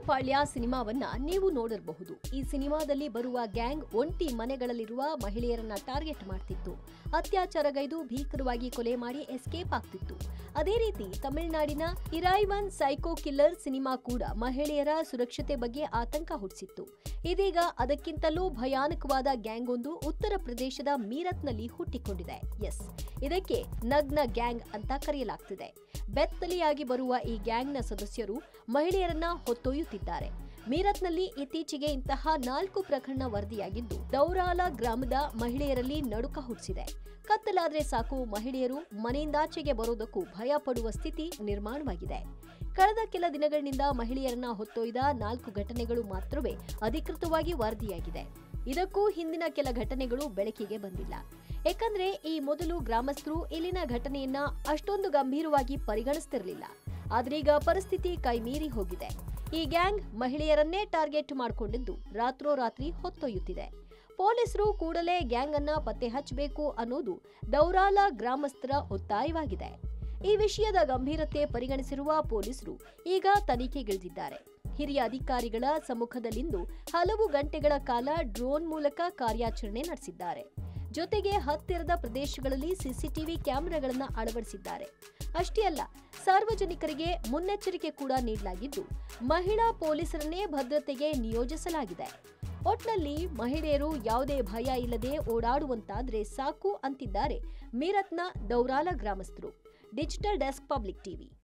ಪಾಳ್ಯ ಸಿನಿಮಾವನ್ನ ನೀವು ನೋಡಿರಬಹುದು. ಈ ಸಿನಿಮಾದಲ್ಲಿ ಬರುವ ಗ್ಯಾಂಗ್ ಒಂಟಿ ಮನೆಗಳಲ್ಲಿರುವ ಮಹಿಳೆಯರನ್ನ ಟಾರ್ಗೆಟ್ ಮಾಡ್ತಿತ್ತು, ಅತ್ಯಾಚಾರಗೈದು ಭೀಕರವಾಗಿ ಕೊಲೆ ಮಾಡಿ ಎಸ್ಕೇಪ್ ಆಗ್ತಿತ್ತು. ಅದೇ ರೀತಿ ತಮಿಳುನಾಡಿನ ಇರಾಯ್ವನ್ ಸೈಕೋ ಕಿಲ್ಲರ್ ಸಿನಿಮಾ ಕೂಡ ಮಹಿಳೆಯರ ಸುರಕ್ಷತೆ ಬಗ್ಗೆ ಆತಂಕ ಹುಟ್ಟಿಸಿತ್ತು. ಇದೀಗ ಅದಕ್ಕಿಂತಲೂ ಭಯಾನಕವಾದ ಗ್ಯಾಂಗ್ ಒಂದು ಉತ್ತರ ಪ್ರದೇಶದ ಮೀರತ್ನಲ್ಲಿ ಹುಟ್ಟಿಕೊಂಡಿದೆ. ಎಸ್, ಇದಕ್ಕೆ ನಗ್ನ ಗ್ಯಾಂಗ್ ಅಂತ ಕರೆಯಲಾಗ್ತಿದೆ. ಬೆತ್ತಲೆಯಾಗಿ ಬರುವ ಈ ಗ್ಯಾಂಗ್ನ ಸದಸ್ಯರು ಮಹಿಳೆಯರನ್ನ ಹೊತ್ತೊಯ್ಯುತ್ತಿದ್ದಾರೆ. ಮೀರತ್ನಲ್ಲಿ ಇತ್ತೀಚೆಗೆ ಇಂತಹ 4 ಪ್ರಕರಣ ವರದಿಯಾಗಿದ್ದು, ದೌರಾಲ ಗ್ರಾಮದ ಮಹಿಳೆಯರಲ್ಲಿ ನಡುಕ ಹುಟ್ಟಿಸಿದೆ. ಕತ್ತಲಾದ್ರೆ ಸಾಕು ಮಹಿಳೆಯರು ಮನೆಯಿಂದಾಚೆಗೆ ಬರೋದಕ್ಕೂ ಭಯ ಪಡುವ ಸ್ಥಿತಿ ನಿರ್ಮಾಣವಾಗಿದೆ. ಕಳೆದ ಕೆಲ ದಿನಗಳಿಂದ ಮಹಿಳೆಯರನ್ನ ಹೊತ್ತೊಯ್ದ 4 ಘಟನೆಗಳು ಮಾತ್ರವೇ ಅಧಿಕೃತವಾಗಿ ವರದಿಯಾಗಿದೆ. ಇದಕ್ಕೂ ಹಿಂದಿನ ಕೆಲ ಘಟನೆಗಳು ಬೆಳಕಿಗೆ ಬಂದಿಲ್ಲ. ಏಕೆಂದ್ರೆ ಈ ಮೊದಲು ಗ್ರಾಮಸ್ಥರು ಇಲ್ಲಿನ ಘಟನೆಯನ್ನ ಅಷ್ಟೊಂದು ಗಂಭೀರವಾಗಿ ಪರಿಗಣಿಸ್ತಿರಲಿಲ್ಲ. ಆದ್ರೀಗ ಪರಿಸ್ಥಿತಿ ಕೈಮೀರಿ ಹೋಗಿದೆ. ಈ ಗ್ಯಾಂಗ್ ಮಹಿಳೆಯರನ್ನೇ ಟಾರ್ಗೆಟ್ ಮಾಡಿಕೊಂಡಿದ್ದು ರಾತ್ರೋರಾತ್ರಿ ಹೊತ್ತೊಯ್ಯುತ್ತಿದೆ. ಪೊಲೀಸರು ಕೂಡಲೇ ಗ್ಯಾಂಗ್ ಅನ್ನ ಪತ್ತೆ ಹಚ್ಚಬೇಕು ಅನ್ನೋದು ದೌರಾಲ ಗ್ರಾಮಸ್ಥರ ಒತ್ತಾಯವಾಗಿದೆ. ಈ ವಿಷಯದ ಗಂಭೀರತೆ ಪರಿಗಣಿಸಿರುವ ಪೊಲೀಸರು ಈಗ ತನಿಖೆಗಿಳಿದಿದ್ದಾರೆ. ಹಿರಿಯ ಅಧಿಕಾರಿಗಳ ಸಮ್ಮುಖದಲ್ಲಿಂದು ಹಲವು ಗಂಟೆಗಳ ಕಾಲ ಡ್ರೋನ್ ಮೂಲಕ ಕಾರ್ಯಾಚರಣೆ ನಡೆಸಿದ್ದಾರೆ. ಜೊತೆಗೆ ಹತ್ತಿರದ ಪ್ರದೇಶಗಳಲ್ಲಿ ಸಿಸಿಟಿವಿ ಕ್ಯಾಮೆರಾಗಳನ್ನ ಅಳವಡಿಸಿದ್ದಾರೆ. ಅಷ್ಟೇ ಅಲ್ಲ, ಸಾರ್ವಜನಿಕರಿಗೆ ಮುನ್ನೆಚ್ಚರಿಕೆ ಕೂಡ ನೀಡಲಾಗಿದ್ದು, ಮಹಿಳಾ ಪೊಲೀಸರನ್ನೇ ಭದ್ರತೆಗೆ ನಿಯೋಜಿಸಲಾಗಿದೆ. ಒಟ್ನಲ್ಲಿ ಮಹಿಳೆಯರು ಯಾವುದೇ ಭಯ ಇಲ್ಲದೆ ಓಡಾಡುವಂತಾದ್ರೆ ಸಾಕು ಅಂತಿದ್ದಾರೆ ಮೀರತ್ನ ದೌರಾಲ ಗ್ರಾಮಸ್ಥರು. Digital desk, public TV.